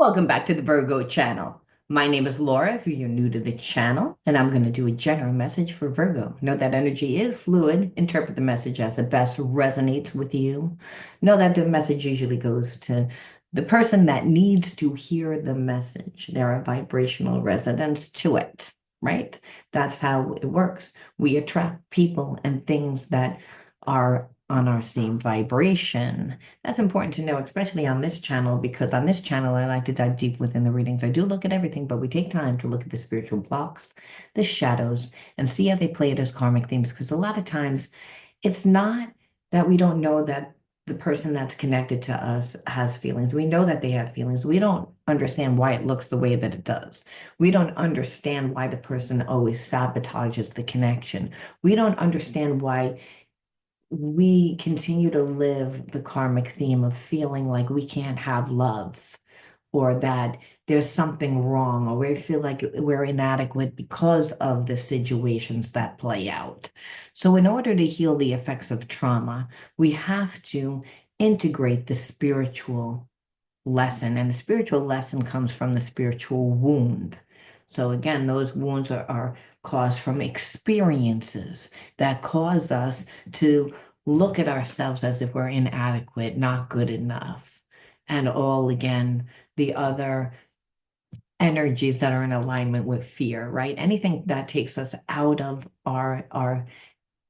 Welcome back to the Virgo channel. My name is Laura, if you're new to the channel, and I'm going to do a general message for Virgo. Know that energy is fluid. Interpret the message as it best resonates with you. Know that the message usually goes to the person that needs to hear the message. There are vibrational resonance to it, right? That's how it works. We attract people and things that are on our same vibration. That's important to know, especially on this channel, because on this channel, I like to dive deep within the readings. I do look at everything, but we take time to look at the spiritual blocks, the shadows, and see how they play it as karmic themes. Because a lot of times it's not that we don't know that the person that's connected to us has feelings. We know that they have feelings. We don't understand why it looks the way that it does. We don't understand why the person always sabotages the connection. We don't understand why we continue to live the karmic theme of feeling like we can't have love or that there's something wrong or we feel like we're inadequate because of the situations that play out. So, in order to heal the effects of trauma, we have to integrate the spiritual lesson, and the spiritual lesson comes from the spiritual wound. So again, those wounds are caused from experiences that cause us to look at ourselves as if we're inadequate, not good enough, and all again, the other energies that are in alignment with fear, right? Anything that takes us out of our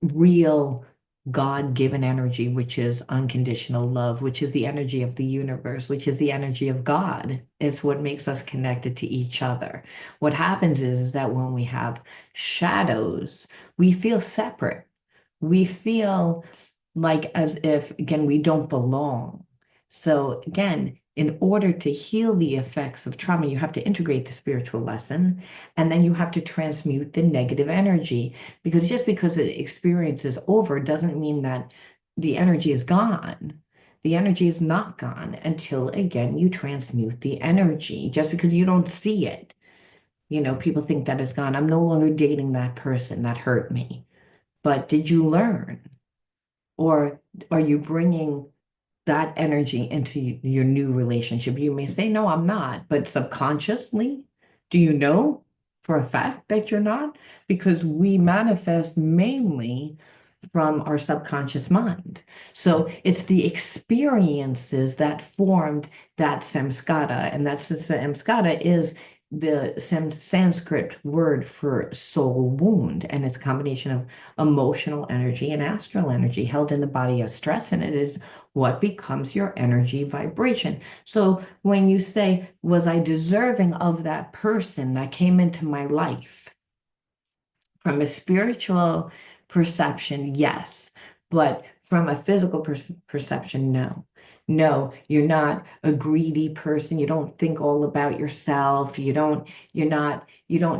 real God-given energy, which is unconditional love, which is the energy of the universe, which is the energy of God, is what makes us connected to each other. What happens is that when we have shadows, we feel separate. We feel like as if, again, we don't belong. So again, in order to heal the effects of trauma, you have to integrate the spiritual lesson, and then you have to transmute the negative energy. Because just because the experience is over doesn't mean that the energy is gone. The energy is not gone until, again, you transmute the energy. Just because you don't see it, people think that it's gone. I'm no longer dating that person that hurt me. But did you learn? Or are you bringing that energy into your new relationship? You may say, no, I'm not, but subconsciously, do you know for a fact that you're not? Because we manifest mainly from our subconscious mind. So it's the experiences that formed that samskara, and that samskara is the Sanskrit word for soul wound, and it's a combination of emotional energy and astral energy held in the body of stress, and it is what becomes your energy vibration. So when you say, was I deserving of that person that came into my life? From a spiritual perception, yes, but from a physical perception, no. No, you're not a greedy person. You don't think all about yourself. You don't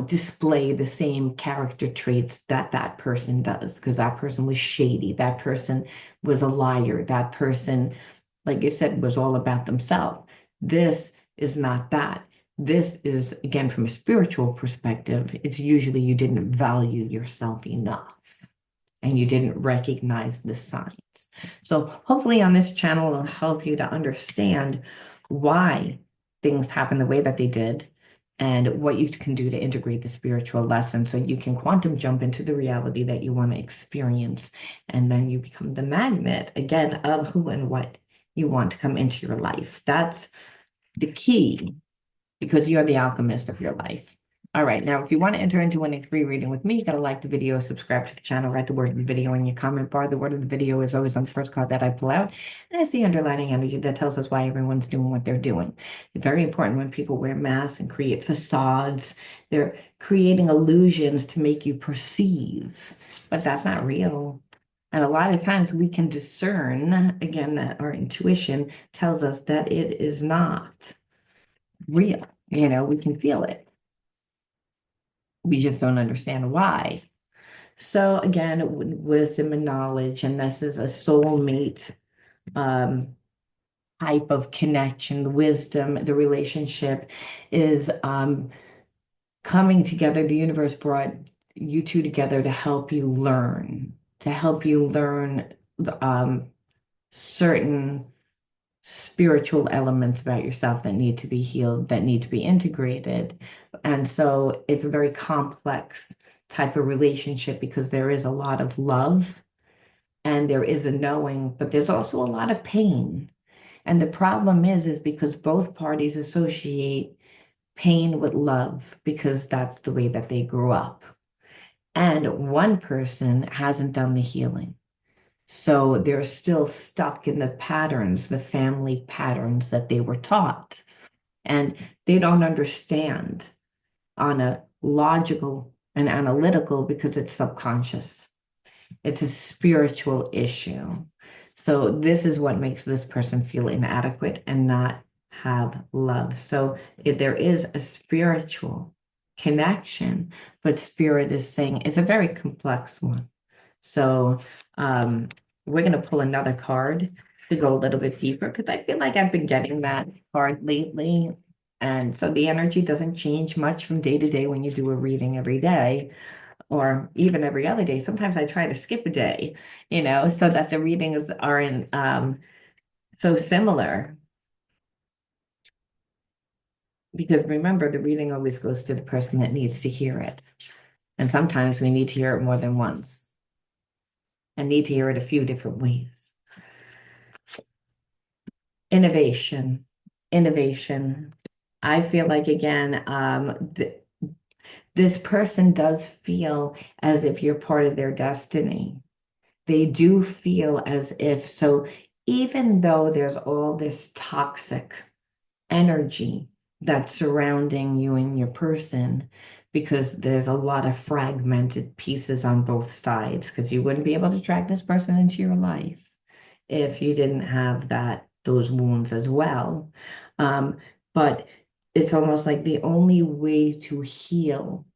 display the same character traits that that person does because that person was shady. That person was a liar. That person, like you said, was all about themselves. This is not that. This is, again, from a spiritual perspective, it's usually you didn't value yourself enough and you didn't recognize the signs. So hopefully on this channel, it'll help you to understand why things happen the way that they did and what you can do to integrate the spiritual lesson so you can quantum jump into the reality that you want to experience. And then you become the magnet, again, of who and what you want to come into your life. That's the key because you're the alchemist of your life. All right, now if you want to enter into a free reading with me, you gotta like the video, subscribe to the channel, write the word of the video in your comment bar. The word of the video is always on the first card that I pull out, and it's the underlining energy that tells us why everyone's doing what they're doing. It's very important when people wear masks and create facades. They're creating illusions to make you perceive, but that's not real. And a lot of times we can discern, again, that our intuition tells us that it is not real. We can feel it. We just don't understand why. So again, wisdom and knowledge, and this is a soulmate um, type of connection. The wisdom, the relationship is coming together. The universe brought you two together to help you learn certain spiritual elements about yourself that need to be healed, that need to be integrated. And so it's a very complex type of relationship because there is a lot of love and there is a knowing, but there's also a lot of pain. And the problem is because both parties associate pain with love because that's the way that they grew up. And one person hasn't done the healing. So they're still stuck in the patterns, the family patterns that they were taught. And they don't understand on a logical and analytical because it's subconscious. It's a spiritual issue. So this is what makes this person feel inadequate and not have love. So if there is a spiritual connection, but spirit is saying it's a very complex one. So we're going to pull another card to go a little bit deeper because I feel like I've been getting that card lately. And so the energy doesn't change much from day to day when you do a reading every day or even every other day. Sometimes I try to skip a day, so that the readings aren't so similar. Because remember, the reading always goes to the person that needs to hear it. And sometimes we need to hear it more than once and need to hear it a few different ways. Innovation, innovation. I feel like, again, this person does feel as if you're part of their destiny. They do feel as if, so even though there's all this toxic energy that's surrounding you and your person, because there's a lot of fragmented pieces on both sides, because you wouldn't be able to drag this person into your life if you didn't have those wounds as well. But it's almost like the only way to heal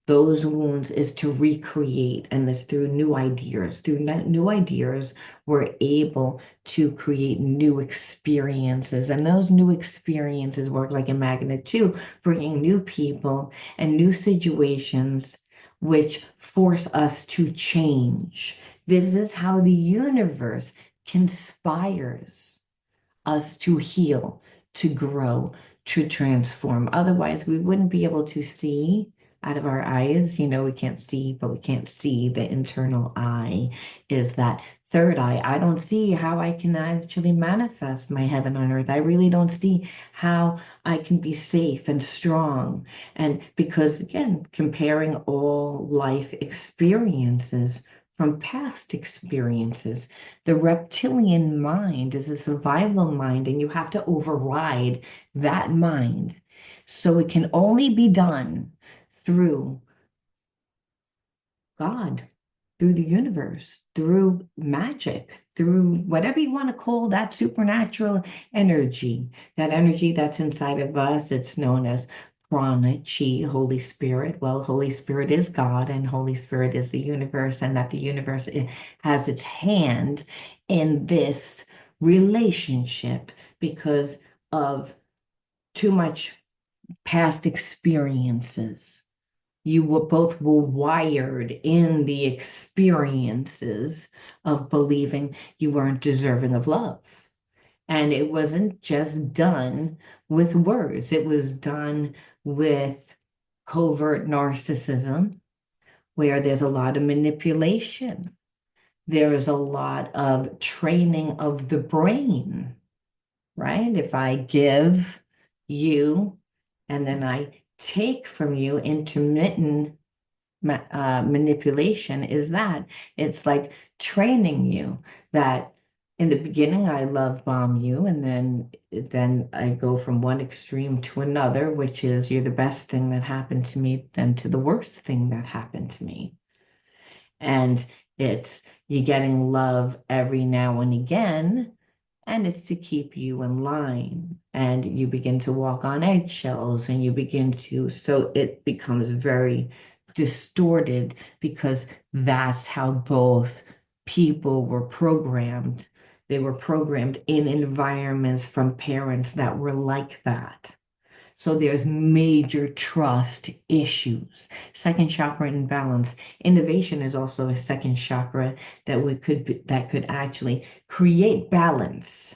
those wounds is to recreate, and this through new ideas. Through new ideas, we're able to create new experiences, and those new experiences work like a magnet too, bringing new people and new situations which force us to change. This is how the universe conspires us to heal, to grow, to transform. Otherwise, we wouldn't be able to see out of our eyes. We can't see, but we can't see. The internal eye is that third eye. I don't see how I can actually manifest my heaven on earth. I really don't see how I can be safe and strong. And because, again, comparing all life experiences from past experiences, the reptilian mind is a survival mind, and you have to override that mind. So it can only be done through God, through the universe, through magic, through whatever you want to call that supernatural energy, that energy that's inside of us. It's known as prana, chi, Holy Spirit. Well, Holy Spirit is God, and Holy Spirit is the universe, and that the universe has its hand in this relationship because of too much past experiences. You were both were wired in the experiences of believing you weren't deserving of love. And it wasn't just done with words, it was done with covert narcissism, where there's a lot of manipulation. There is a lot of training of the brain, right? If I give you and then I take from you, intermittent manipulation is that it's like training you that in the beginning I love bomb you, and then I go from one extreme to another, which is you're the best thing that happened to me, then to the worst thing that happened to me. And it's you getting love every now and again, and it's to keep you in line. And you begin to walk on eggshells, and so it becomes very distorted because that's how both people were programmed. They were programmed in environments from parents that were like that. So there's major trust issues. Second chakra imbalance. Innovation is also a second chakra that could actually create balance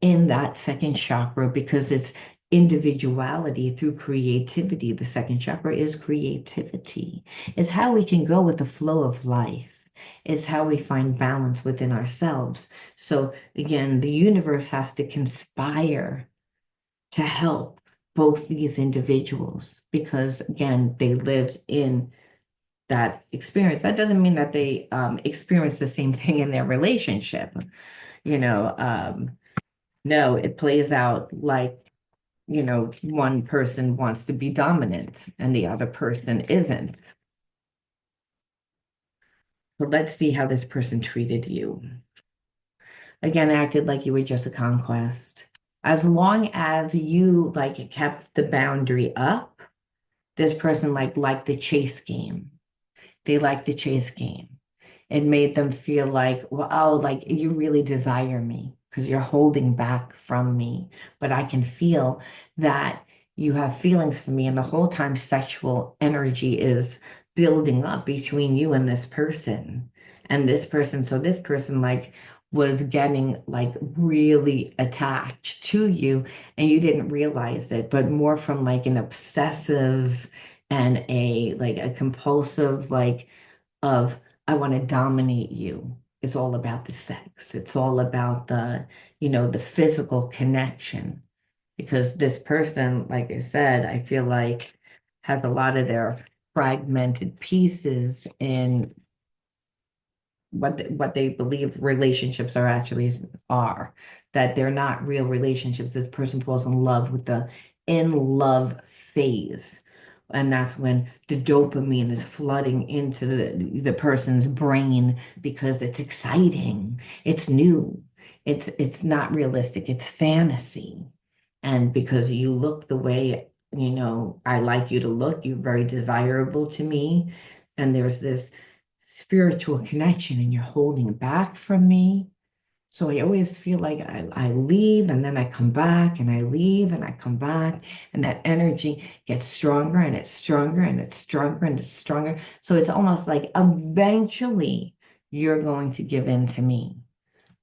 in that second chakra because it's individuality through creativity. The second chakra is creativity. It's how we can go with the flow of life. It's how we find balance within ourselves. So again, the universe has to conspire to help both these individuals because again, they lived in that experience. That doesn't mean that they experience the same thing in their relationship. You know, no, it plays out like, one person wants to be dominant and the other person isn't. So let's see how this person treated you. Again, acted like you were just a conquest. As long as you like kept the boundary up, this person liked the chase game. They liked the chase game. It made them feel like, wow, like you really desire me because you're holding back from me. But I can feel that you have feelings for me. And the whole time, sexual energy is building up between you and this person and this person. So this person, was getting really attached to you and you didn't realize it, but more from like an obsessive and a compulsive, of I want to dominate you. It's all about the sex. It's all about the physical connection. Because this person, like I said, I feel like has a lot of their fragmented pieces in what they believe relationships are, that they're not real relationships. This person falls in love with the in love phase. And that's when the dopamine is flooding into the person's brain because it's exciting, it's new, it's not realistic, it's fantasy. And because you look the way, I like you to look, you're very desirable to me. And there's this spiritual connection and you're holding back from me. So I always feel like I leave and then I come back and I leave and I come back and that energy gets stronger and it's stronger and it's stronger and it's stronger. So it's almost like eventually you're going to give in to me.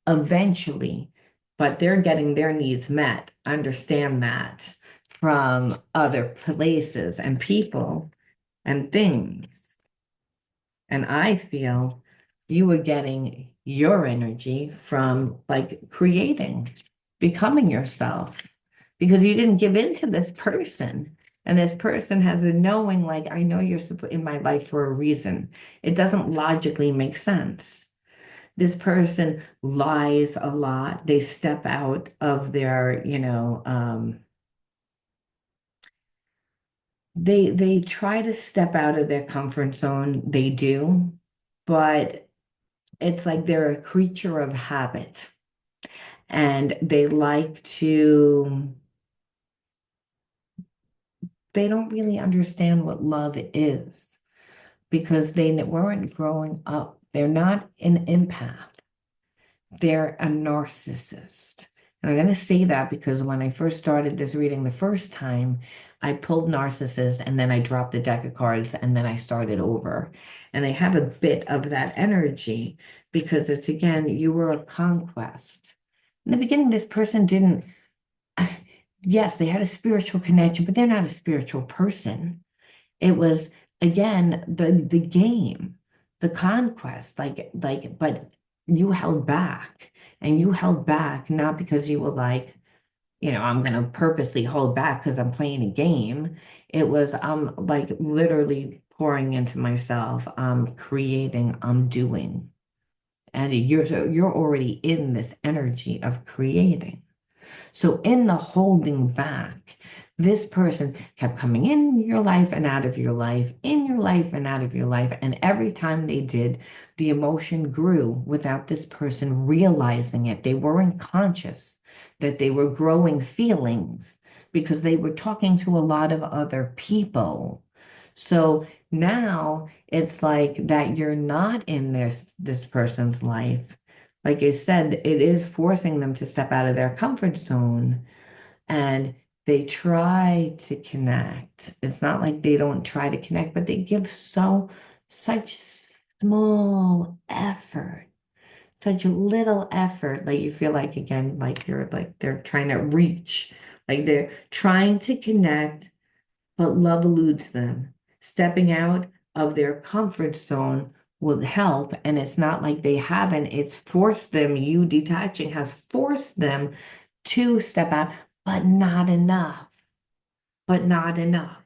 Eventually, but they're getting their needs met. Understand that from other places and people and things. And I feel you were getting your energy from creating, becoming yourself, because you didn't give in to this person. And this person has a knowing, I know you're in my life for a reason. It doesn't logically make sense. This person lies a lot. They step out of their, they try to step out of their comfort zone. They do, but it's like they're a creature of habit and they don't really understand what love is because they weren't growing up. They're not an empath. They're a narcissist. And I'm going to say that because when I first started this reading the first time, I pulled narcissist and then I dropped the deck of cards and then I started over. And they have a bit of that energy because it's again, you were a conquest. In the beginning, this person didn't, yes, they had a spiritual connection, but they're not a spiritual person. It was again the game, the conquest, but you held back, and you held back not because you were I'm gonna purposely hold back because I'm playing a game. It was literally pouring into myself. I'm creating, I'm doing, and you're already in this energy of creating. So in the holding back, this person kept coming in your life and out of your life, in your life and out of your life. And every time they did, the emotion grew without this person realizing it. They weren't conscious that they were growing feelings because they were talking to a lot of other people. So now it's like that you're not in this person's life. Like I said, it is forcing them to step out of their comfort zone and they try to connect. It's not like they don't try to connect, but they give such small effort. such little effort. Like you feel like again, like you're like they're trying to reach, like they're trying to connect, but love eludes them. Stepping out of their comfort zone will help. And it's not like they haven't, it's forced them. You detaching has forced them to step out, but not enough, but not enough.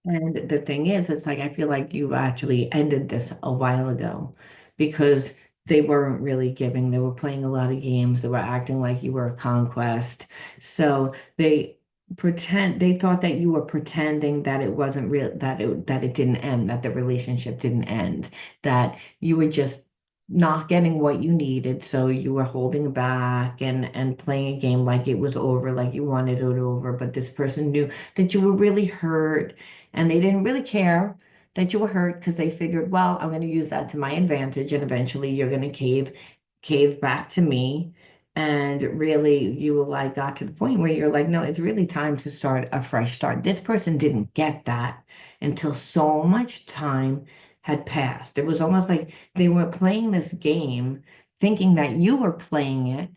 And the thing is, it's like I feel like you actually ended this a while ago because they weren't really giving. They were playing a lot of games. They were acting like you were a conquest. So they thought that you were pretending that it wasn't real, that it didn't end, that the relationship didn't end, that you were just not getting what you needed. So you were holding back and playing a game like it was over, like you wanted it over. But this person knew that you were really hurt and they didn't really care that you were hurt because they figured, well, I'm going to use that to my advantage, and eventually you're going to cave back to me. And really, you like got to the point where you're like, no, it's really time to start a fresh start. This person didn't get that until so much time had passed. It was almost like they were playing this game, thinking that you were playing it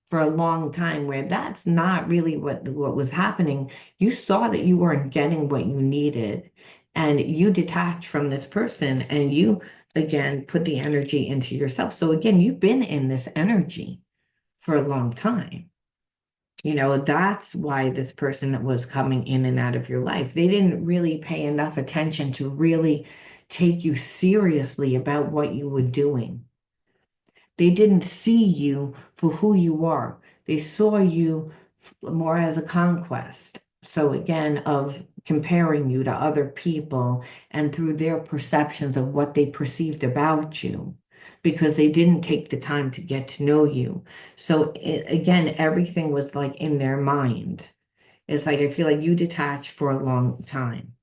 for a long time, where that's not really what was happening. You saw that you weren't getting what you needed, and you detached from this person, and you again put the energy into yourself. So again, you've been in this energy for a long time. That's why this person was coming in and out of your life. They didn't really pay enough attention to really take you seriously about what you were doing. They didn't see you for who you are. They saw you more as a conquest. So again, of comparing you to other people and through their perceptions of what they perceived about you, because they didn't take the time to get to know you. So again, everything was like in their mind. It's like I feel like you detached for a long time.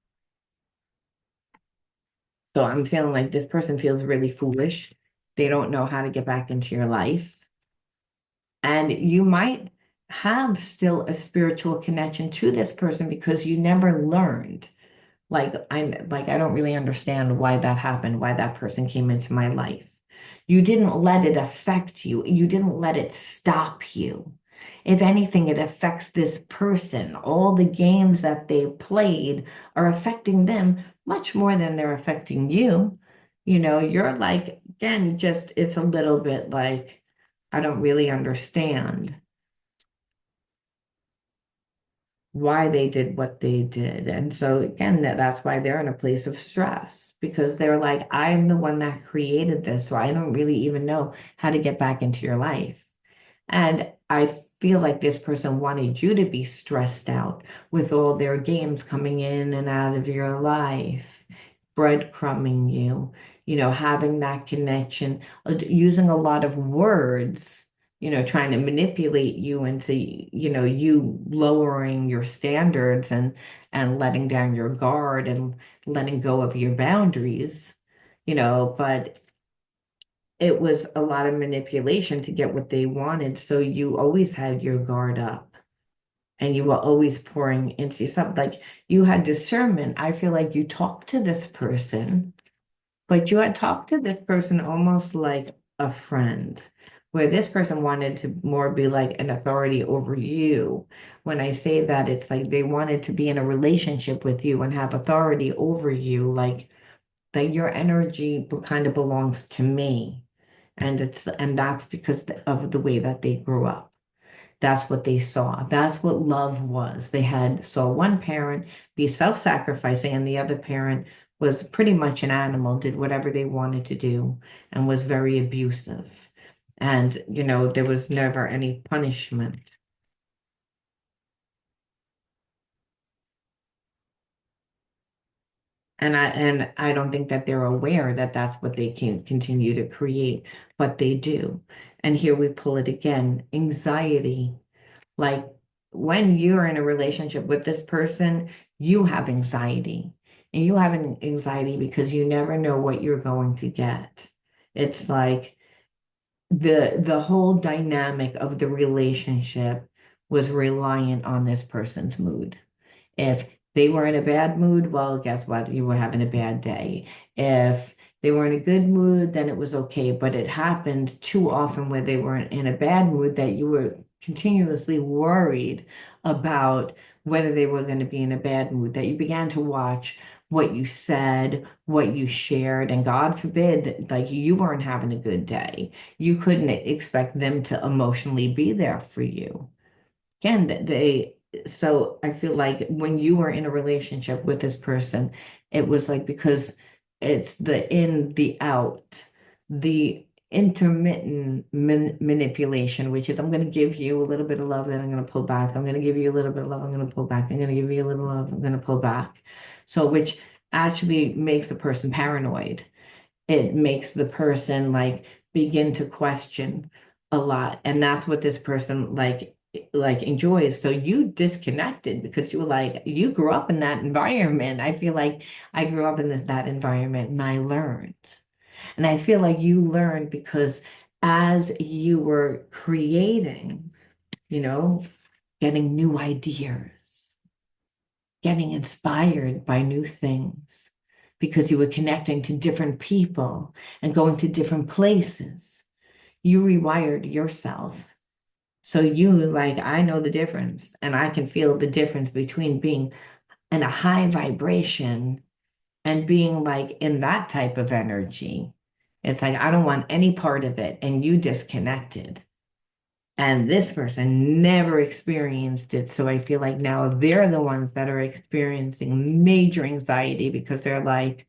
So I'm feeling like this person feels really foolish. They don't know how to get back into your life. And you might have still a spiritual connection to this person because you never learned. I don't really understand why that happened, why that person came into my life. You didn't let it affect you. You didn't let it stop you. If anything, it affects this person. All the games that they played are affecting them much more than they're affecting you. You're like, again, just it's a little bit like, I don't really understand why they did what they did. And so again, that's why they're in a place of stress because they're like, I'm the one that created this, so I don't really even know how to get back into your life. And I feel like this person wanted you to be stressed out with all their games coming in and out of your life, breadcrumbing you, having that connection, using a lot of words, trying to manipulate you into, you lowering your standards and letting down your guard and letting go of your boundaries, but it was a lot of manipulation to get what they wanted. So you always had your guard up and you were always pouring into yourself. Like you had discernment. I feel like you talked to this person, but you had talked to this person almost like a friend, where this person wanted to more be like an authority over you. When I say that, it's like they wanted to be in a relationship with you and have authority over you, like that your energy kind of belongs to me. And that's because of the way that they grew up. That's what they saw. That's what love was. They had saw one parent be self-sacrificing and the other parent was pretty much an animal, did whatever they wanted to do and was very abusive. And, there was never any punishment. And I don't think that they're aware that that's what they can continue to create, but they do. And here we pull it again, anxiety. Like when you're in a relationship with this person, you have anxiety. And you have an anxiety because you never know what you're going to get. It's like the whole dynamic of the relationship was reliant on this person's mood. If they were in a bad mood, well, guess what? You were having a bad day. If they were in a good mood, then it was okay. But it happened too often where they were in a bad mood that you were continuously worried about whether they were going to be in a bad mood, that you began to watch what you said, what you shared, and God forbid, like you weren't having a good day. You couldn't expect them to emotionally be there for you. Again, so I feel like when you were in a relationship with this person, it was like because it's the in, the out, the intermittent manipulation, which is I'm going to give you a little bit of love, then I'm going to pull back. I'm going to give you a little bit of love, I'm going to pull back. I'm going to give you a little love, I'm going to pull back. So, which actually makes the person paranoid. It makes the person like begin to question a lot. And that's what this person like enjoys. So you disconnected because you were like, you grew up in that environment. I feel like I grew up in that environment and I learned. And I feel like you learned because as you were creating, you know, getting new ideas, getting inspired by new things because you were connecting to different people and going to different places. You rewired yourself. So you like, I know the difference and I can feel the difference between being in a high vibration and being like in that type of energy. It's like, I don't want any part of it. And you disconnected. And this person never experienced it. So I feel like now they're the ones that are experiencing major anxiety because they're like,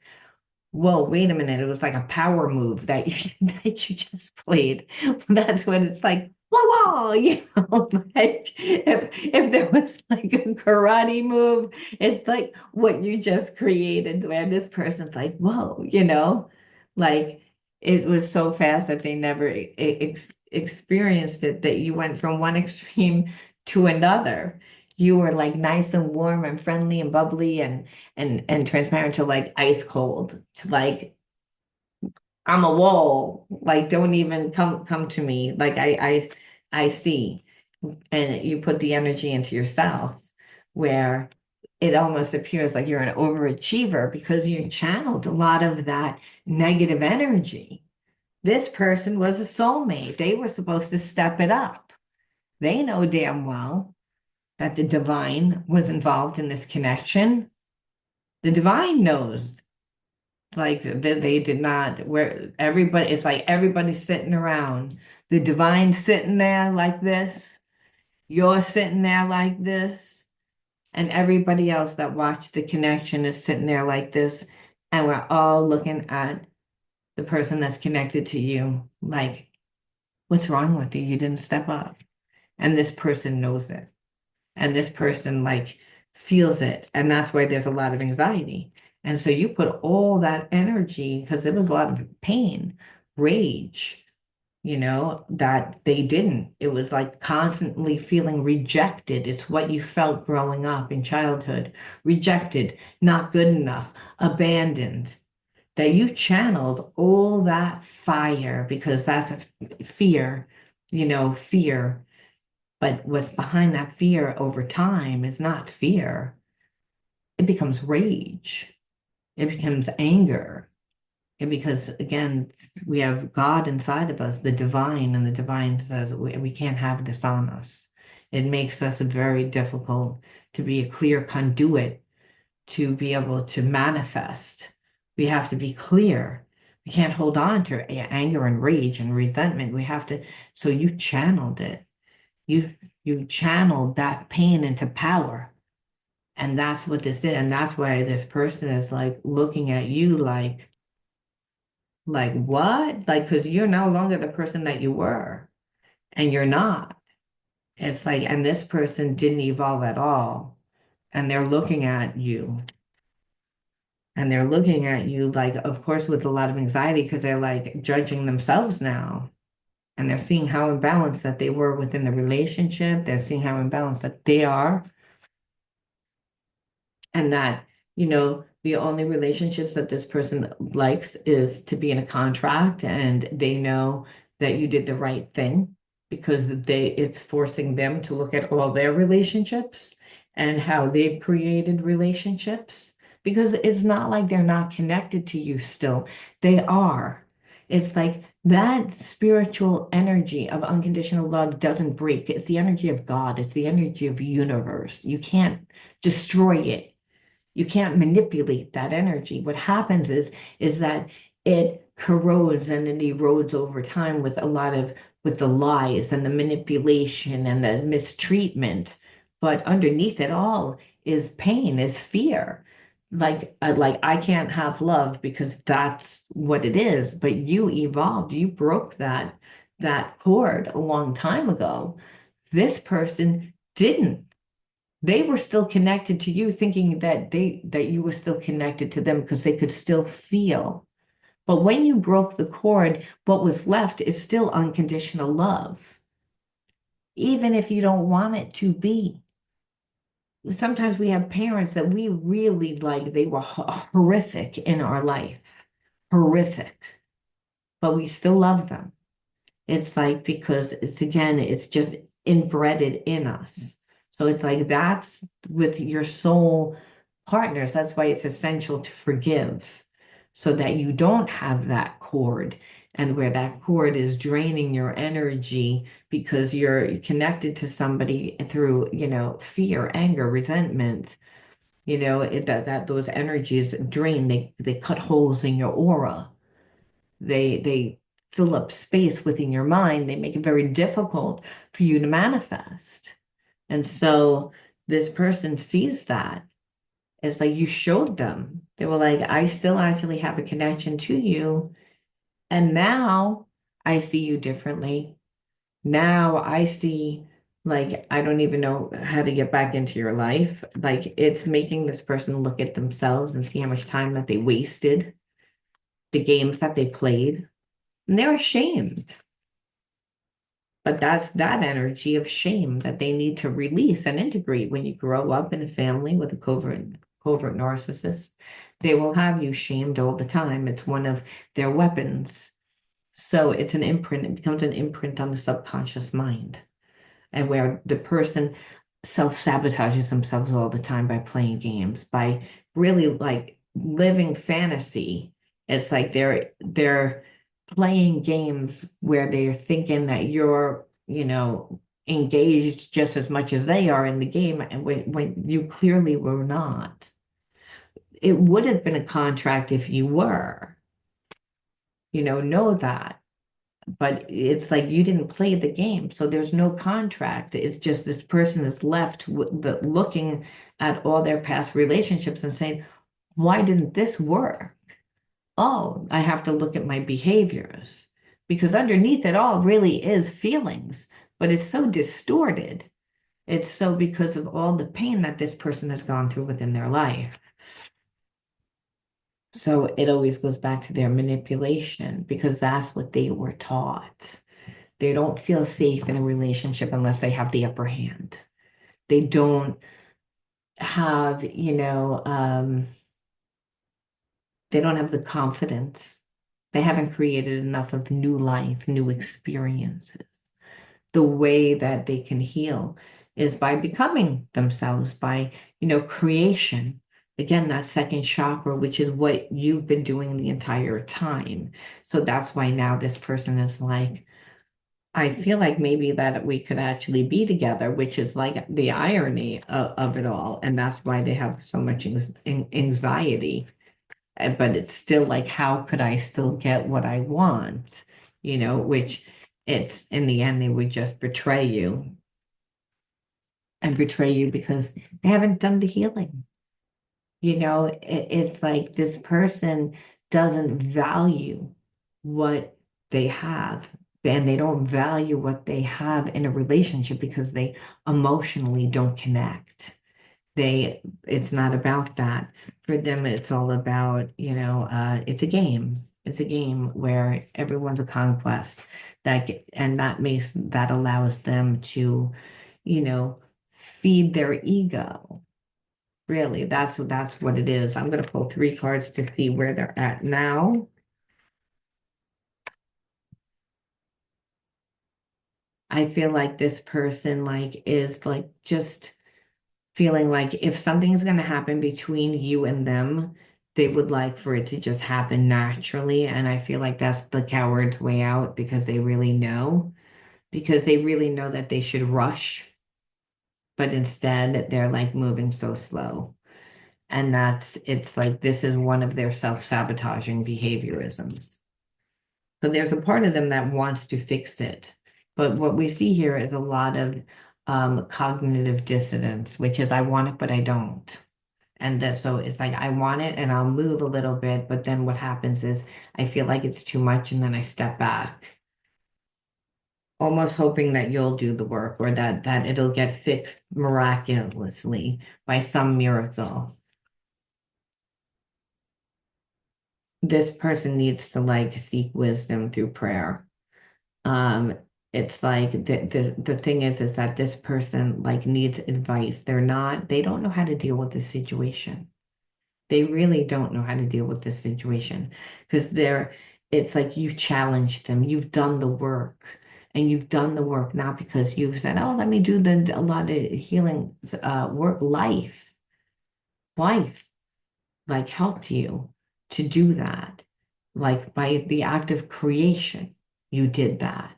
whoa, wait a minute. It was like a power move that you, that you just played. That's when it's like, whoa, whoa, like if there was like a karate move, it's like what you just created where this person's like, whoa, like it was so fast that they never experienced it, that you went from one extreme to another. You were like nice and warm and friendly and bubbly and transparent to like ice cold to like I'm a wall. Like don't even come to me. Like I see. And you put the energy into yourself where it almost appears like you're an overachiever because you channeled a lot of that negative energy. This person was a soulmate. They were supposed to step it up. They know damn well that the divine was involved in this connection. The divine knows like that they did not, where everybody, it's like everybody's sitting around. The divine sitting there like this, you're sitting there like this, and everybody else that watched the connection is sitting there like this, and we're all looking at the person that's connected to you like, what's wrong with you? You didn't step up. And this person knows it. And this person like feels it. And that's why there's a lot of anxiety. And so you put all that energy, because there was a lot of pain, rage, that they didn't. It was like constantly feeling rejected. It's what you felt growing up in childhood, rejected, not good enough, abandoned. That you channeled all that fire because that's a fear, fear. But what's behind that fear over time is not fear. It becomes rage. It becomes anger. And because again, we have God inside of us, the divine, and the divine says we can't have this on us. It makes us very difficult to be a clear conduit to be able to manifest. We have to be clear. We can't hold on to anger and rage and resentment. We have to, so you channeled it. You channeled that pain into power. And that's what this did. And that's why this person is like looking at you like what? Like, because you're no longer the person that you were, and you're not. It's like, and this person didn't evolve at all. And they're looking at you. And they're looking at you like, of course, with a lot of anxiety because they're like judging themselves now. And they're seeing how imbalanced that they were within the relationship. They're seeing how imbalanced that they are. And that, the only relationships that this person likes is to be in a contract and they know that you did the right thing because it's forcing them to look at all their relationships and how they've created relationships, because it's not like they're not connected to you still. They are. It's like that spiritual energy of unconditional love doesn't break. It's the energy of God. It's the energy of universe. You can't destroy it. You can't manipulate that energy. What happens is that it corrodes and it erodes over time with a lot of with the lies and the manipulation and the mistreatment. But underneath it all is pain, is fear. Like I can't have love because that's what it is. But you evolved. You broke that cord a long time ago. This person didn't. They were still connected to you, thinking that you were still connected to them because they could still feel. But when you broke the cord, what was left is still unconditional love, even if you don't want it to be. Sometimes we have parents that we really like, they were horrific in our life, horrific, but we still love them. It's like because it's again, it's just inbred in us. So it's like that's with your soul partners. That's why it's essential to forgive so that you don't have that cord and where that cord is draining your energy because you're connected to somebody through, fear, anger, resentment. That those energies drain, they cut holes in your aura. They fill up space within your mind. They make it very difficult for you to manifest. And so this person sees that. It's like you showed them. They were like, I still actually have a connection to you. And now I see you differently. Now I see, like, I don't even know how to get back into your life. Like, it's making this person look at themselves and see how much time that they wasted, the games that they played. And they're ashamed. But that's that energy of shame that they need to release and integrate when you grow up in a family with a covert narcissist. They will have you shamed all the time. It's one of their weapons. So it's an imprint, it becomes an imprint on the subconscious mind, and where the person self-sabotages themselves all the time by playing games, by really like living fantasy. It's like they're playing games where they're thinking that you're, engaged just as much as they are in the game, and when you clearly were not. It would have been a contract if you were, know that. But it's like you didn't play the game, so there's no contract. It's just this person is left with looking at all their past relationships and saying, why didn't this work? Oh, I have to look at my behaviors because underneath it all really is feelings, but it's so distorted. It's so because of all the pain that this person has gone through within their life. So it always goes back to their manipulation because that's what they were taught. They don't feel safe in a relationship unless they have the upper hand. They don't have, they don't have the confidence. They haven't created enough of new life, new experiences. The way that they can heal is by becoming themselves, by, creation. Again, that second chakra, which is what you've been doing the entire time. So that's why now this person is like, I feel like maybe that we could actually be together, which is like the irony of it all. And that's why they have so much anxiety. But it's still like, how could I still get what I want? Which it's in the end, they would just betray you and betray you because they haven't done the healing. It's like this person doesn't value what they have, and they don't value what they have in a relationship because they emotionally don't connect. It's not about that. For them, it's all about, it's a game. It's a game where everyone's a conquest and that allows them to, you know, feed their ego. Really, that's what it is. I'm gonna pull three cards to see where they're at now. I feel like this person like is like just feeling like if something is going to happen between you and them, they would like for it to just happen naturally. And I feel like that's the coward's way out because they really know that they should rush, but instead they're like moving so slow. And it's like this is one of their self-sabotaging behaviorisms. So there's a part of them that wants to fix it. But what we see here is a lot of cognitive dissonance, which is I want it, but I don't. And that so it's like I want it and I'll move a little bit, but then what happens is I feel like it's too much and then I step back, almost hoping that you'll do the work or that it'll get fixed miraculously by some miracle. This person needs to like seek wisdom through prayer. Um, it's like the thing is that this person like needs advice. They don't know how to deal with the situation. They really don't know how to deal with this situation because it's like you challenged them. You've done the work and you've done the work not because you've said, oh, let me do a lot of healing work. Life like helped you to do that. Like by the act of creation, you did that.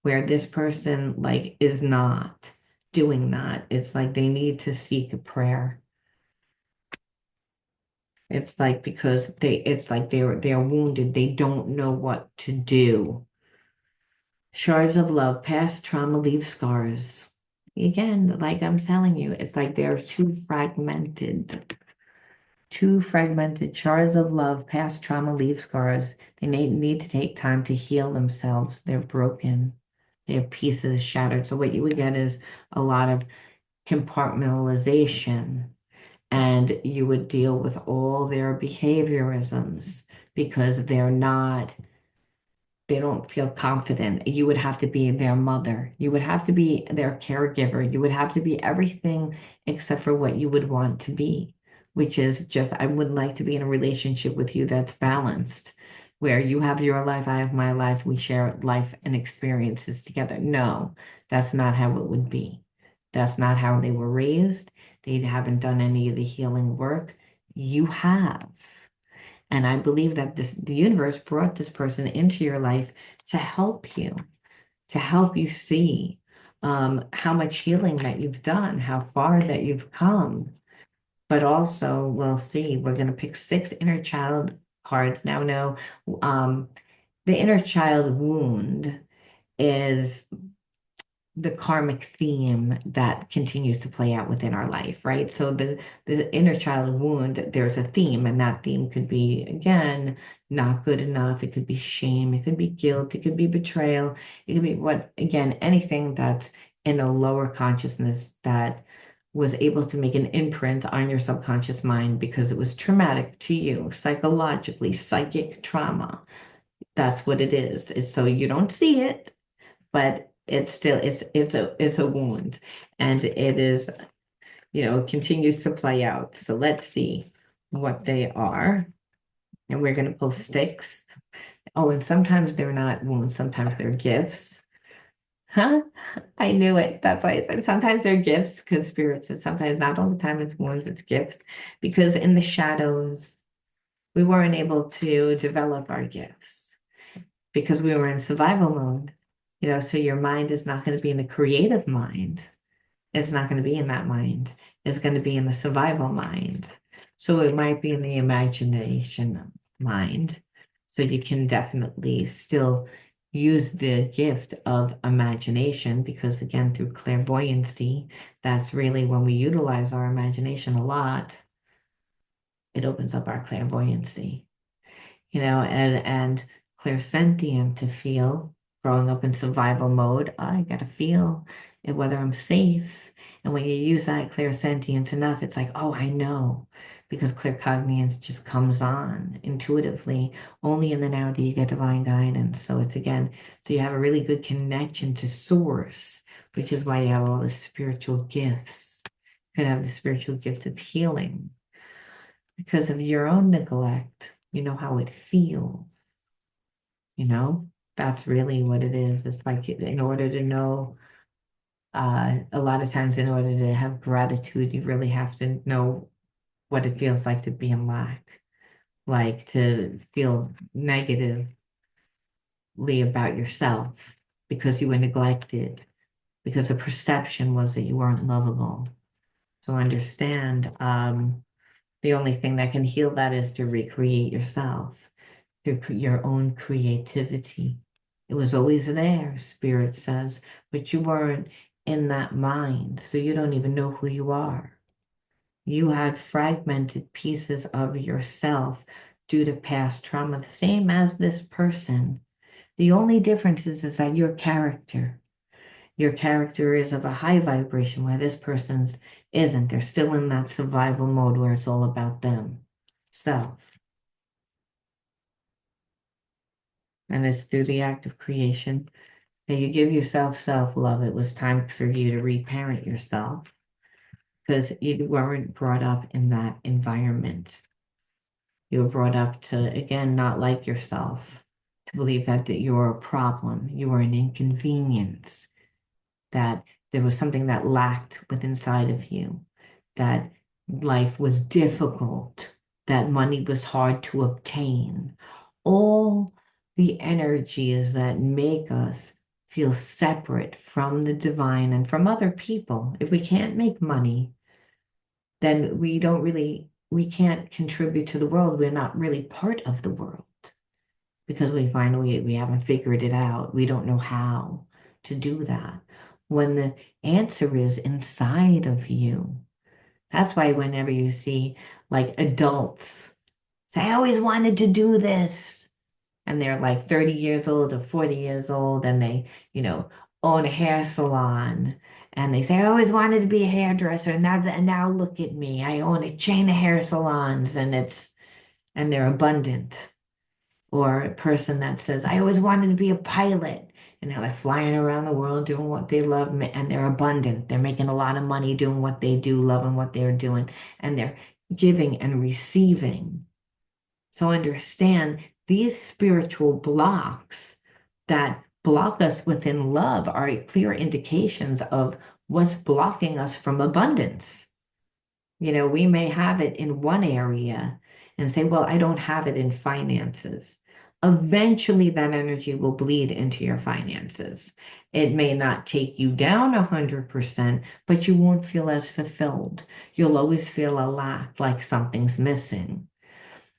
Where this person like is not doing that. It's like they need to seek a prayer. It's like because it's like they're wounded. They don't know what to do. Shards of love, past trauma leave scars. Again, like I'm telling you, it's like they're too fragmented. Too fragmented. Shards of love, past trauma leave scars. They need to take time to heal themselves. They're broken. Their pieces shattered. So what you would get is a lot of compartmentalization and you would deal with all their behaviorisms because they don't feel confident. You would have to be their mother. You would have to be their caregiver. You would have to be everything except for what you would want to be, which is just, I would like to be in a relationship with you that's balanced, where you have your life, I have my life, we share life and experiences together. No, that's not how it would be. That's not how they were raised. They haven't done any of the healing work. You have. And I believe that the universe brought this person into your life to to help you see how much healing that you've done, how far that you've come. But also, we'll see, we're going to pick six inner child cards. Now, no, um, the inner child wound is the karmic theme that continues to play out within our life, right? So the inner child wound, there's a theme, and that theme could be again not good enough. It could be shame, it could be guilt, it could be betrayal, it could be what again anything that's in a lower consciousness that was able to make an imprint on your subconscious mind because it was traumatic to you psychologically, psychic trauma. That's what it is. It's so you don't see it but it's still it's a wound and it is it continues to play out. So let's see what they are. And we're going to pull sticks. Oh, and sometimes they're not wounds, sometimes they're gifts. Huh? I knew it. That's why I said sometimes they're gifts because spirit says sometimes not all the time it's wounds, it's gifts. Because in the shadows, we weren't able to develop our gifts because we were in survival mode. So your mind is not going to be in the creative mind. It's not going to be in that mind. It's going to be in the survival mind. So it might be in the imagination mind. So you can definitely still use the gift of imagination because, again, through clairvoyancy, that's really when we utilize our imagination a lot, it opens up our clairvoyancy. And clairsentient to feel growing up in survival mode. I gotta feel whether I'm safe. And when you use that clairsentience enough, it's like, oh, I know. Because claircognizance just comes on intuitively. Only in the now do you get divine guidance. So it's again, so you have a really good connection to source, which is why you have all the spiritual gifts. You could have the spiritual gift of healing because of your own neglect. You know how it feels. You know, that's really what it is. It's like in order to know A lot of times, in order to have gratitude, you really have to know what it feels like to be in lack, like to feel negatively about yourself because you were neglected, because the perception was that you weren't lovable. So understand, the only thing that can heal that is to recreate yourself through your own creativity. It was always there, Spirit says, but you weren't in that mind, so you don't even know who you are. You had fragmented pieces of yourself due to past trauma, the same as this person. The only difference is that your character is of a high vibration where this person's isn't. They're still in that survival mode where it's all about them. Self. And it's through the act of creation that you give yourself self-love. It was time for you to reparent yourself because you weren't brought up in that environment. You were brought up to, again, not like yourself, to believe that you're a problem, you were an inconvenience, that there was something that lacked within inside of you, that life was difficult, that money was hard to obtain. All the energies that make us feel separate from the divine and from other people. If we can't make money, then we can't contribute to the world. We're not really part of the world because we haven't figured it out. We don't know how to do that. When the answer is inside of you. That's why whenever you see like adults say, I always wanted to do this, and they're like 30 years old or 40 years old, and they, own a hair salon, and they say, I always wanted to be a hairdresser, and now look at me. I own a chain of hair salons, and they're abundant. Or a person that says, I always wanted to be a pilot. And now they're flying around the world doing what they love and they're abundant. They're making a lot of money doing what they do, loving what they're doing, and they're giving and receiving. So understand these spiritual blocks that block us within love are clear indications of what's blocking us from abundance. We may have it in one area and say, well, I don't have it in finances. Eventually, that energy will bleed into your finances. It may not take you down 100%, but you won't feel as fulfilled. You'll always feel a lack, like something's missing.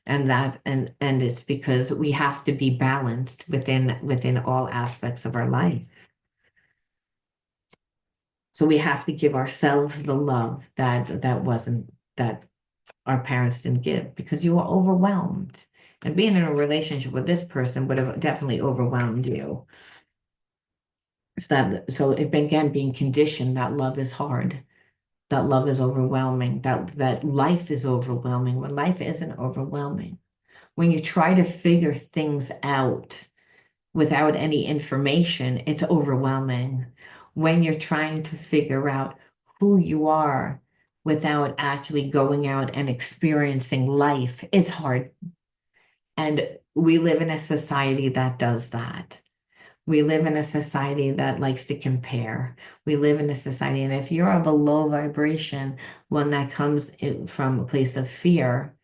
And it's because we have to be balanced within all aspects of our life. So we have to give ourselves the love that our parents didn't give because you were overwhelmed. And being in a relationship with this person would have definitely overwhelmed you. So it began being conditioned that love is hard, that love is overwhelming, that life is overwhelming when life isn't overwhelming. When you try to figure things out without any information, it's overwhelming. When you're trying to figure out who you are without actually going out and experiencing life, it's hard. And we live in a society that does that. We live in a society that likes to compare. We live in a society, and if you're of a low vibration, one that comes from a place of fear,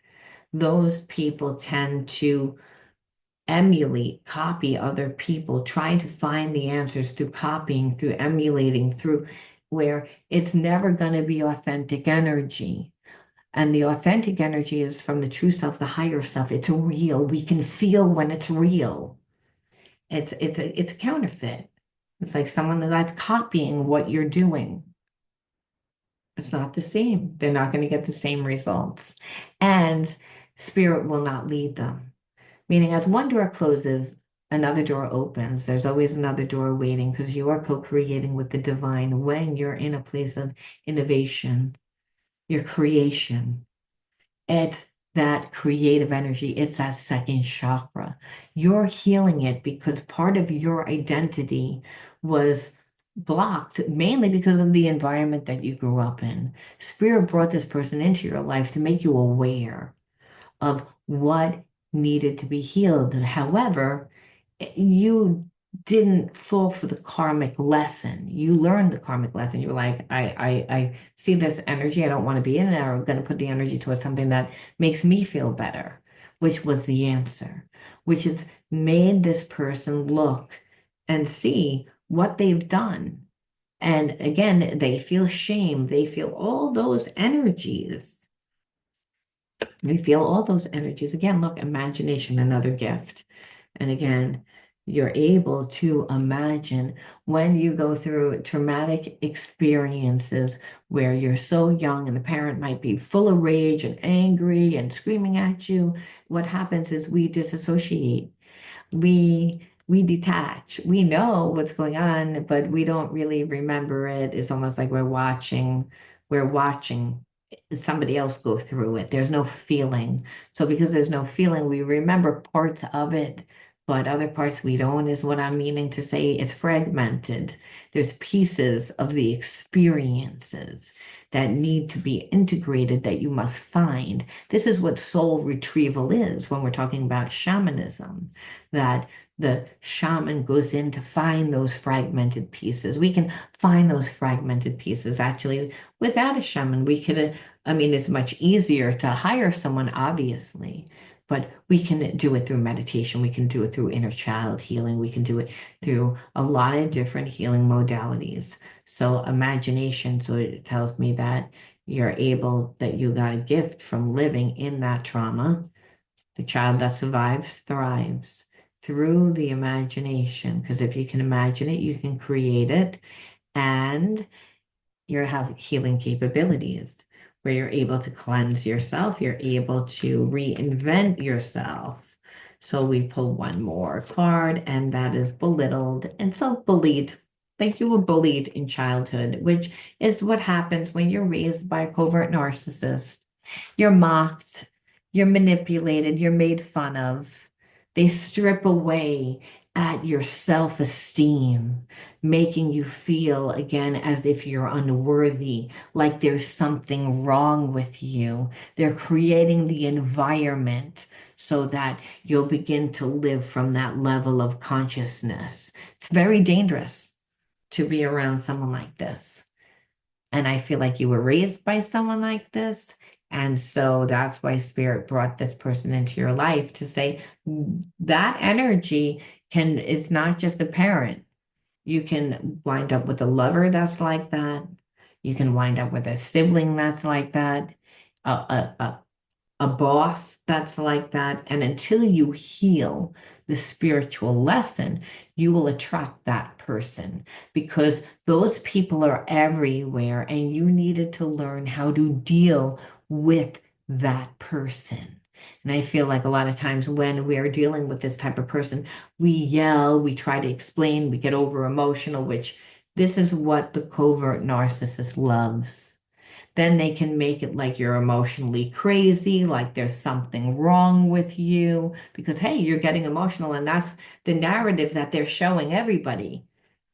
those people tend to emulate, copy other people, trying to find the answers through copying, through emulating, through where it's never going to be authentic energy. And the authentic energy is from the true self, the higher self. It's real. We can feel when it's real. It's a counterfeit. It's like someone that's copying what you're doing. It's not the same. They're not going to get the same results. And spirit will not lead them. Meaning, as one door closes, another door opens. There's always another door waiting because you are co-creating with the divine when you're in a place of innovation, your creation. It's that creative energy. It's that second chakra. You're healing it because part of your identity was blocked mainly because of the environment that you grew up in. Spirit brought this person into your life to make you aware of what needed to be healed. However, you didn't fall for the karmic lesson. You learned the karmic lesson. You're like, I see this energy. I don't want to be in it. I'm going to put the energy towards something that makes me feel better, which was the answer, which has made this person look and see what they've done. And again, they feel shame. They feel all those energies. They feel all those energies. Again, look, imagination, another gift. And again, you're able to imagine when you go through traumatic experiences where you're so young and the parent might be full of rage and angry and screaming at you. What happens is we disassociate, we detach. We know what's going on, but we don't really remember it. It's almost like we're watching somebody else go through it. There's no feeling. So because there's no feeling, we remember parts of it, but other parts we don't, is what I'm meaning to say. It's fragmented. There's pieces of the experiences that need to be integrated that you must find. This is what soul retrieval is when we're talking about shamanism, that the shaman goes in to find those fragmented pieces. We can find those fragmented pieces actually without a shaman. We could, I mean, it's much easier to hire someone, obviously, but we can do it through meditation. We can do it through inner child healing. We can do it through a lot of different healing modalities. So imagination, so it tells me that you're able, that you got a gift from living in that trauma. The child that survives thrives through the imagination, because if you can imagine it, you can create it, and you have healing capabilities where you're able to cleanse yourself, you're able to reinvent yourself. So we pull one more card, and that is belittled and self-bullied. Like you were bullied in childhood, which is what happens when you're raised by a covert narcissist. You're mocked, you're manipulated, you're made fun of. They strip away at your self-esteem, making you feel again as if you're unworthy, like there's something wrong with you. They're creating the environment so that you'll begin to live from that level of consciousness. It's very dangerous to be around someone like this. And I feel like you were raised by someone like this. And so that's why Spirit brought this person into your life to say that energy it's not just a parent. You can wind up with a lover that's like that. You can wind up with a sibling that's like that, a boss that's like that. And until you heal the spiritual lesson, you will attract that person because those people are everywhere and you needed to learn how to deal with that person. And I feel like a lot of times when we're dealing with this type of person, we yell, we try to explain, we get over emotional, which this is what the covert narcissist loves. Then they can make it like you're emotionally crazy, like there's something wrong with you, because hey, you're getting emotional, and that's the narrative that they're showing everybody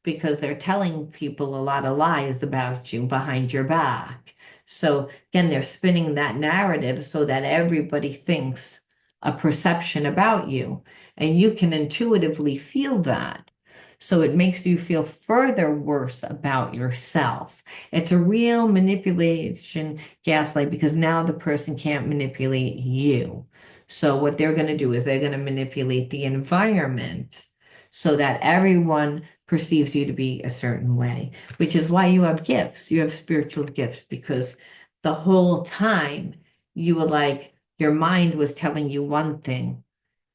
because they're telling people a lot of lies about you behind your back. So again, they're spinning that narrative so that everybody thinks a perception about you, and you can intuitively feel that. So it makes you feel further worse about yourself. It's a real manipulation gaslight because now the person can't manipulate you. So what they're going to do is they're going to manipulate the environment so that everyone perceives you to be a certain way, which is why you have gifts. You have spiritual gifts because the whole time you were like, your mind was telling you one thing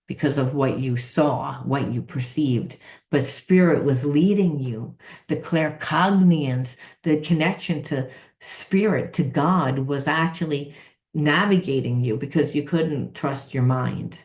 because of what you saw, what you perceived. But spirit was leading you. The claircognizance, the connection to spirit, to God, was actually navigating you because you couldn't trust your mind.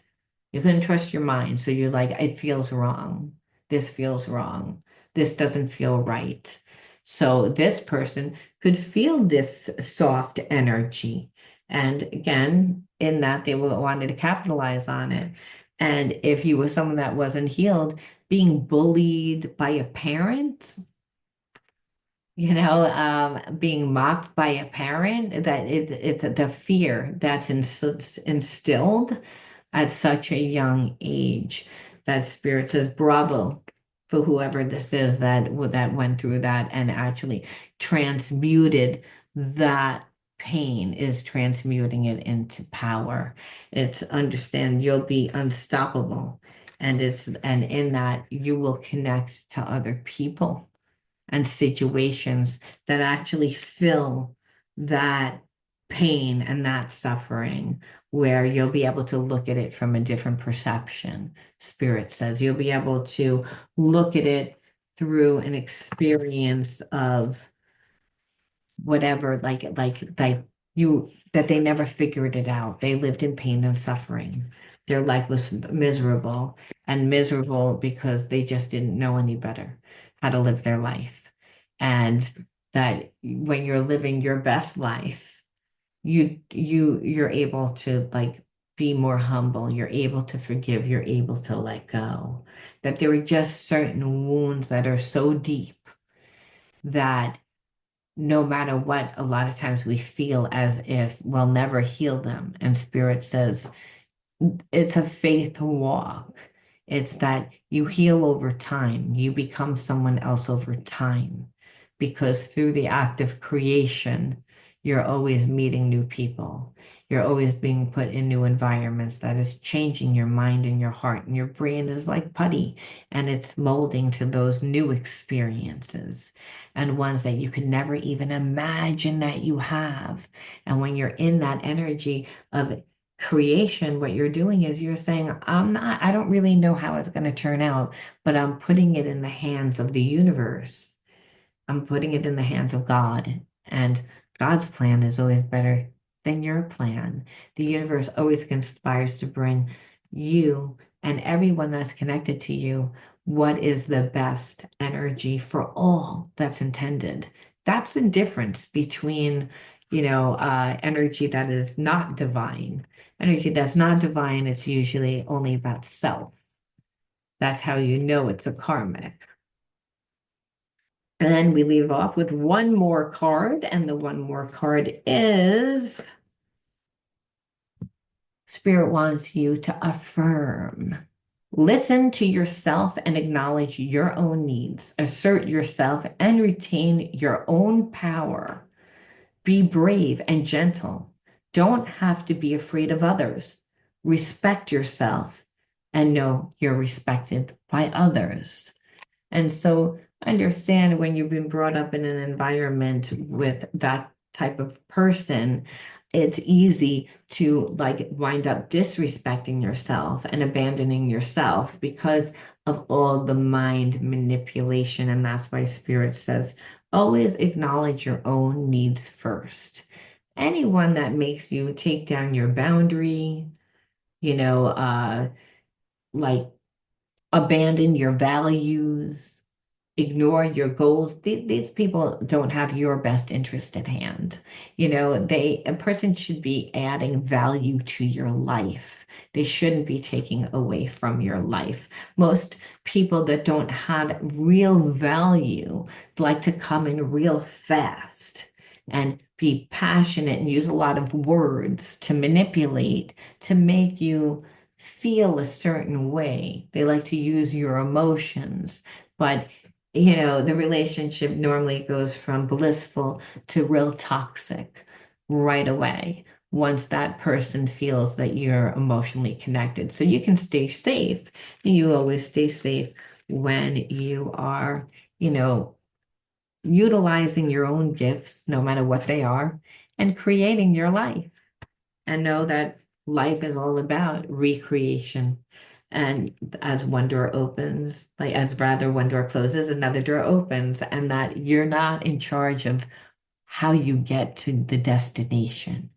You couldn't trust your mind. So you're like, it feels wrong. This feels wrong. This doesn't feel right. So this person could feel this soft energy. And again, in that they wanted to capitalize on it. And if you were someone that wasn't healed, being bullied by a parent, being mocked by a parent, that it's the fear that's instilled at such a young age that spirit says, bravo. for whoever this is that went through that and actually transmuted that pain, is transmuting it into power. It's understand you'll be unstoppable, and in that you will connect to other people and situations that actually fill that pain and that suffering, where you'll be able to look at it from a different perception. Spirit says you'll be able to look at it through an experience of whatever, like you, that they never figured it out. They lived in pain and suffering. Their life was miserable, and miserable because they just didn't know any better how to live their life. And that when you're living your best life, you're able to like be more humble, you're able to forgive, you're able to let go. That there are just certain wounds that are so deep that no matter what, a lot of times we feel as if we'll never heal them. And Spirit says it's a faith walk. It's that you heal over time, you become someone else over time, because through the act of creation, you're always meeting new people. You're always being put in new environments that is changing your mind and your heart, and your brain is like putty, and it's molding to those new experiences and ones that you could never even imagine that you have. And when you're in that energy of creation, what you're doing is you're saying, I don't really know how it's going to turn out, but I'm putting it in the hands of the universe. I'm putting it in the hands of God. And God's plan is always better than your plan. The universe always conspires to bring you and everyone that's connected to you what is the best energy for all that's intended. That's the difference between, energy that is not divine. Energy that's not divine, it's usually only about self. That's how you know it's a karmic. And then we leave off with one more card, and the one more card is Spirit wants you to affirm. Listen to yourself and acknowledge your own needs. Assert yourself and retain your own power. Be brave and gentle. Don't have to be afraid of others. Respect yourself and know you're respected by others. And so understand when you've been brought up in an environment with that type of person, it's easy to like wind up disrespecting yourself and abandoning yourself because of all the mind manipulation. And that's why Spirit says, always acknowledge your own needs first. Anyone that makes you take down your boundary, you know, like abandon your values, ignore your goals. These people don't have your best interest at hand. A person should be adding value to your life. They shouldn't be taking away from your life. Most people that don't have real value like to come in real fast and be passionate and use a lot of words to manipulate, to make you feel a certain way. They like to use your emotions, but the relationship normally goes from blissful to real toxic right away once that person feels that you're emotionally connected. So you can stay safe. You always stay safe when you are, you know, utilizing your own gifts, no matter what they are, and creating your life. And know that life is all about recreation. And as one door opens, like as rather one door closes, another door opens, and that you're not in charge of how you get to the destination.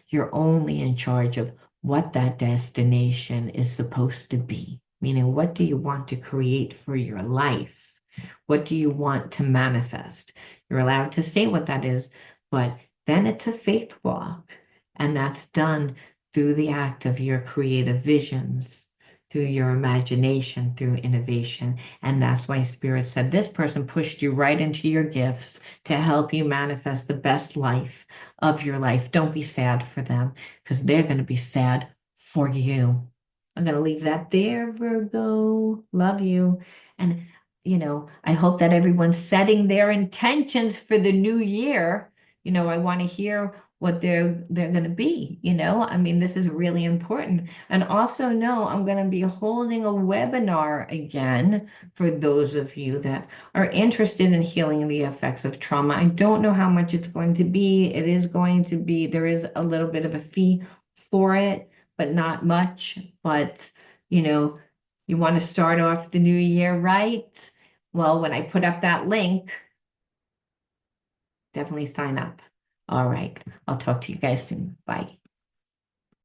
You're only in charge of what that destination is supposed to be. Meaning, what do you want to create for your life? What do you want to manifest? You're allowed to say what that is, but then it's a faith walk. And that's done through the act of your creative visions, through your imagination, through innovation. And that's why Spirit said this person pushed you right into your gifts to help you manifest the best life of your life. Don't be sad for them because they're going to be sad for you. I'm going to leave that there, Virgo. Love you. And I hope that everyone's setting their intentions for the new year. I want to hear what they're going to be, I mean, this is really important. And also know I'm going to be holding a webinar again for those of you that are interested in healing the effects of trauma. I don't know how much it's going to be. It is going to be, there is a little bit of a fee for it, but not much. But, you know, you want to start off the new year right. Well, when I put up that link, definitely sign up. All right. I'll talk to you guys soon. Bye.